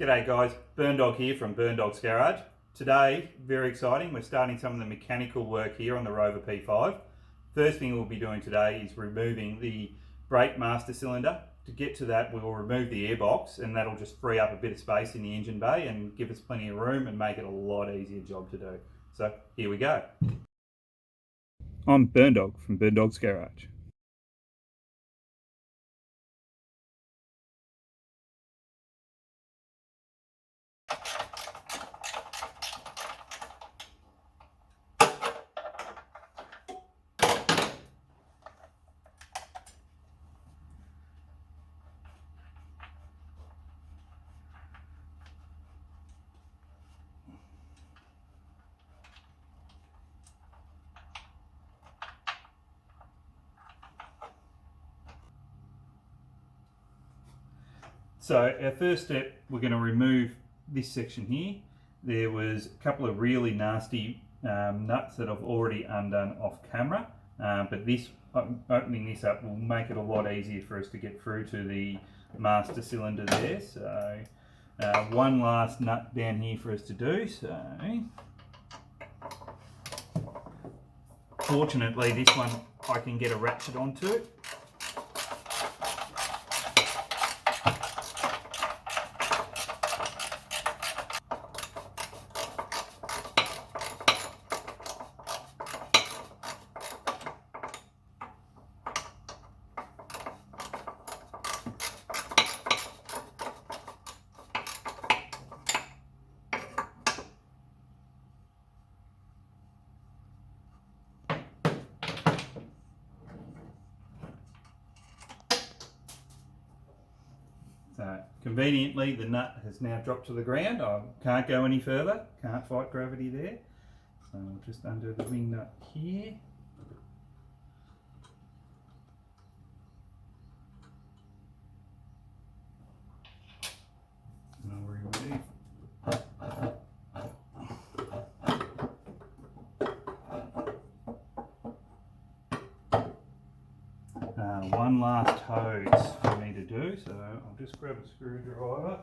G'day guys, Burn Dog here from Burn Dog's Garage. Today, very exciting, we're starting some of the mechanical work here on the Rover P5. First thing we'll be doing today is removing the brake master cylinder. To get to that, we will remove the airbox, and that'll just free up a bit of space in the engine bay and give us plenty of room and make it a lot easier job to do. So here we go. I'm Burn Dog from Burn Dog's Garage. So our first step, we're going to remove this section here. There was a couple of really nasty nuts that I've already undone off camera, but this opening this up will make it a lot easier for us to get through to the master cylinder there. So one last nut down here for us to do. So fortunately this one I can get a ratchet onto. So conveniently the nut has now dropped to the ground. I can't go any further, can't fight gravity there. So I'll just undo the wing nut here. And I'll remove. One last hose for me to do, so I'll just grab a screwdriver.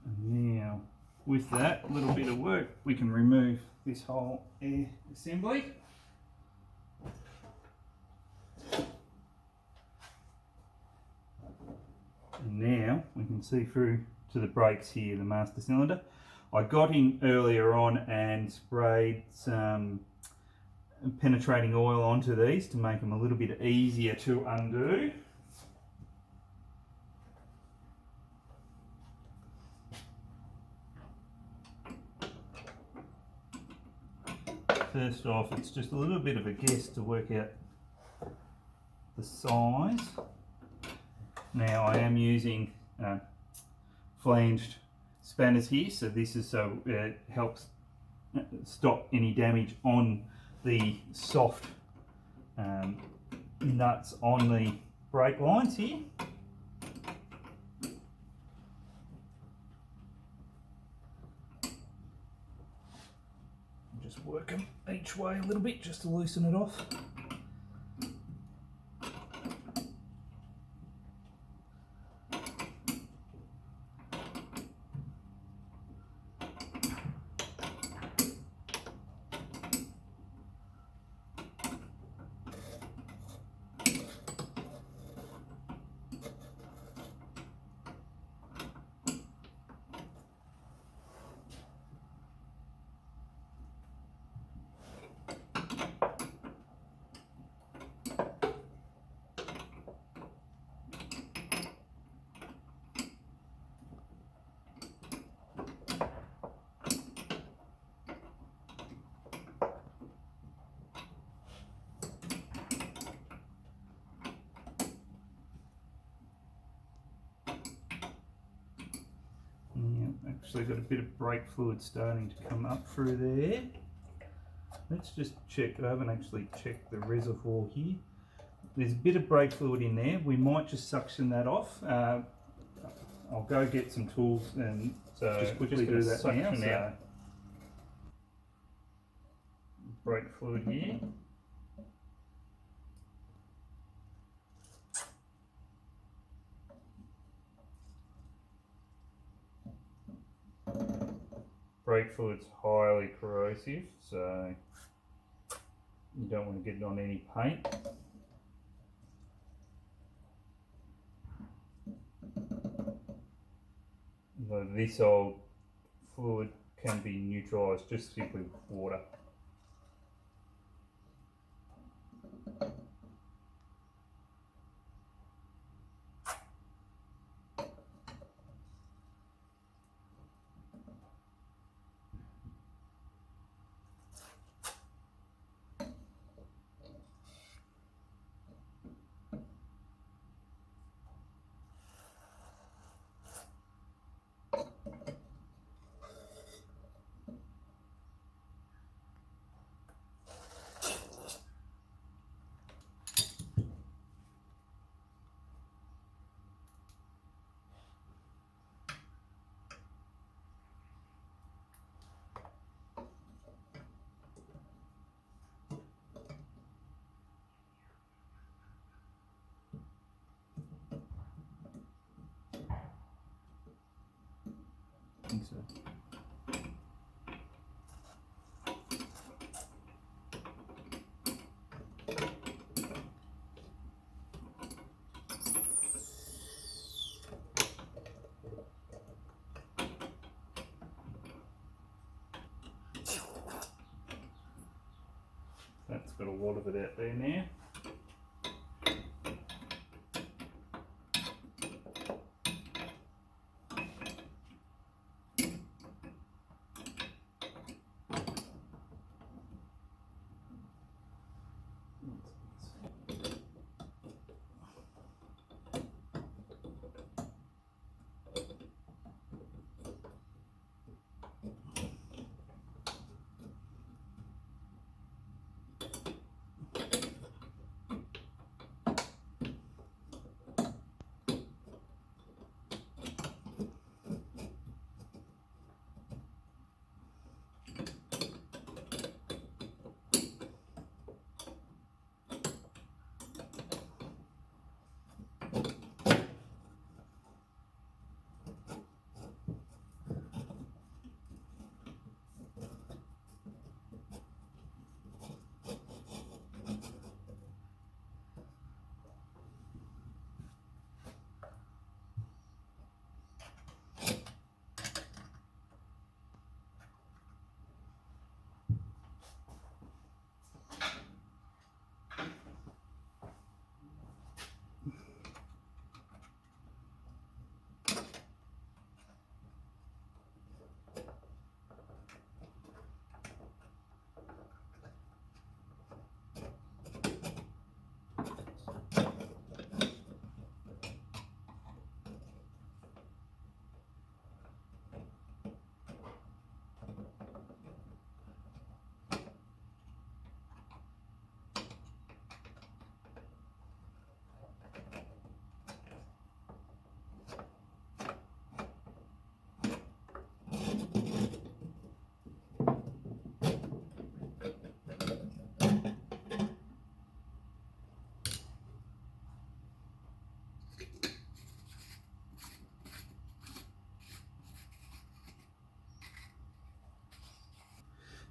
And now, with that little bit of work, we can remove this whole air assembly. And now we can see through to the brakes here, the master cylinder. I got in earlier on and sprayed some penetrating oil onto these to make them a little bit easier to undo. First off, it's just a little bit of a guess to work out the size. Now I am using flanged spanners here, so this is so it helps stop any damage on the soft nuts on the brake lines here. Just work them each way a little bit just to loosen it off. Actually got a bit of brake fluid starting to come up through there. Let's just check. I haven't actually checked the reservoir here. There's a bit of brake fluid in there. We might just suction that off. I'll go get some tools and just quickly do that now. So, brake fluid here. Brake fluid's highly corrosive, so you don't want to get it on any paint. Though this old fluid can be neutralised just simply with water. I think so. That's got a lot of it out there now.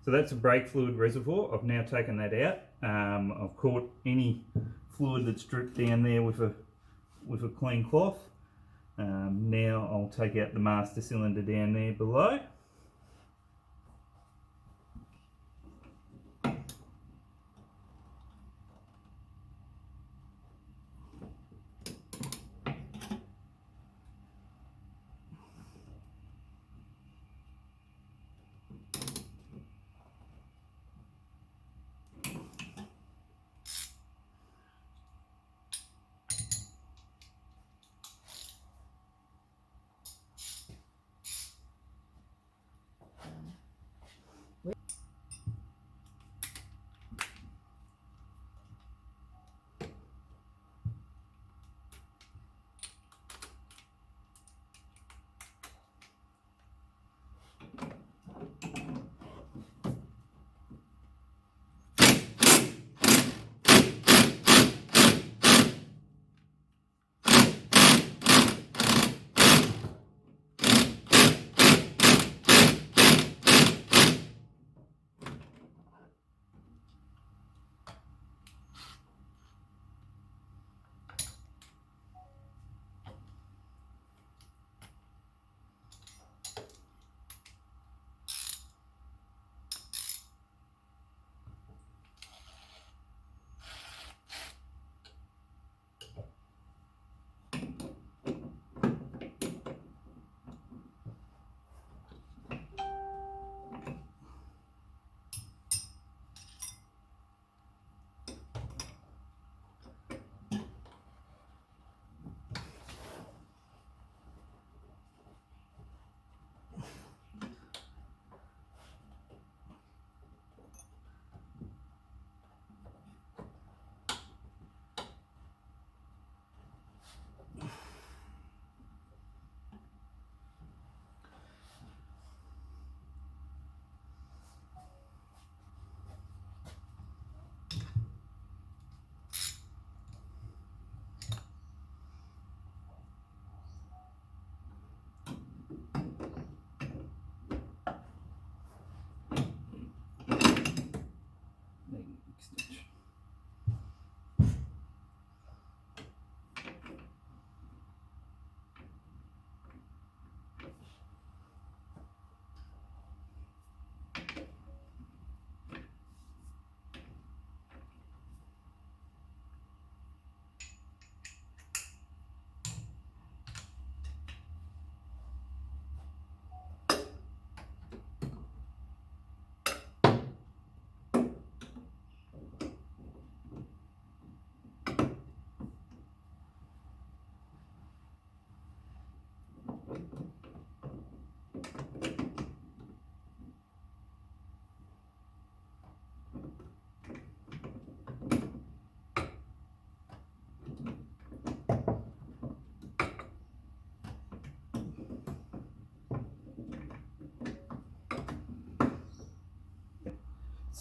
So that's a brake fluid reservoir. I've now taken that out. I've caught any fluid that's dripped down there with a clean cloth. Now I'll take out the master cylinder down there below.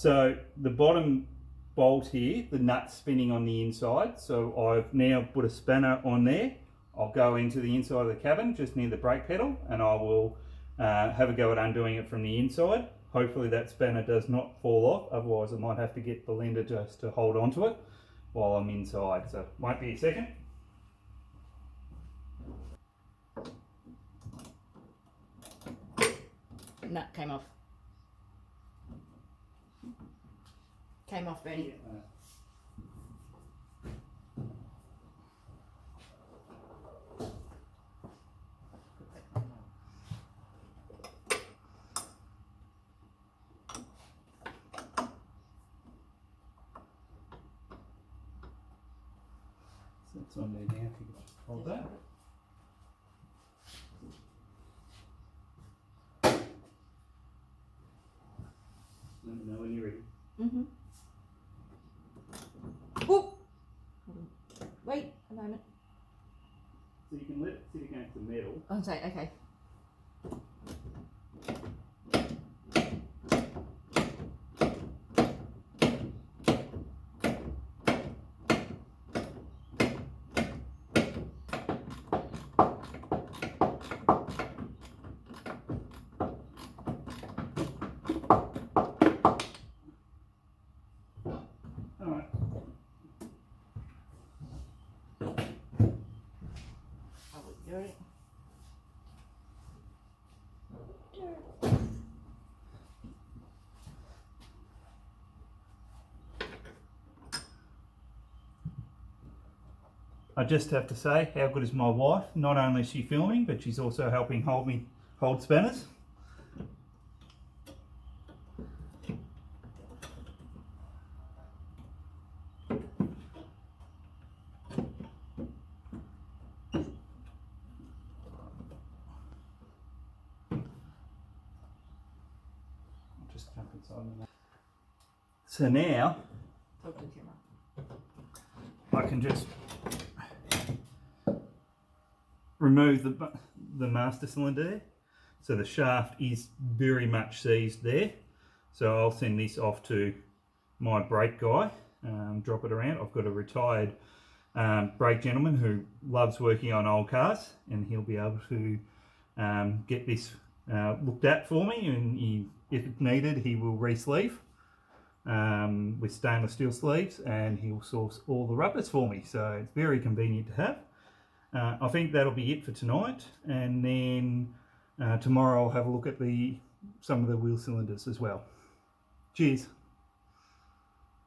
So the bottom bolt here, the nut's spinning on the inside. So I've now put a spanner on there. I'll go into the inside of the cabin, just near the brake pedal, and I will have a go at undoing it from the inside. Hopefully that spanner does not fall off, otherwise I might have to get Belinda just to hold onto it while I'm inside. So might be a second. Nut came off. Came off, Bernie. So it's on there now, if you could just hold that. Let me know when you're ready. Mm-hmm. Oh! Wait a moment. So you can let it sit against the metal. Oh, sorry, okay. Alright. I will do it. I just have to say, how good is my wife? Not only is she filming, but she's also helping hold spanners. I'll just jump inside of that. So now Talk to the camera. I can just remove the master cylinder there. So the shaft is very much seized there. So I'll send this off to my brake guy, drop it around. I've got a retired brake gentleman who loves working on old cars, and he'll be able to get this looked at for me, and if needed he will re-sleeve with stainless steel sleeves, and he'll source all the rubbers for me, so it's very convenient to have. I think that'll be it for tonight, and then tomorrow I'll have a look at some of the wheel cylinders as well. Cheers.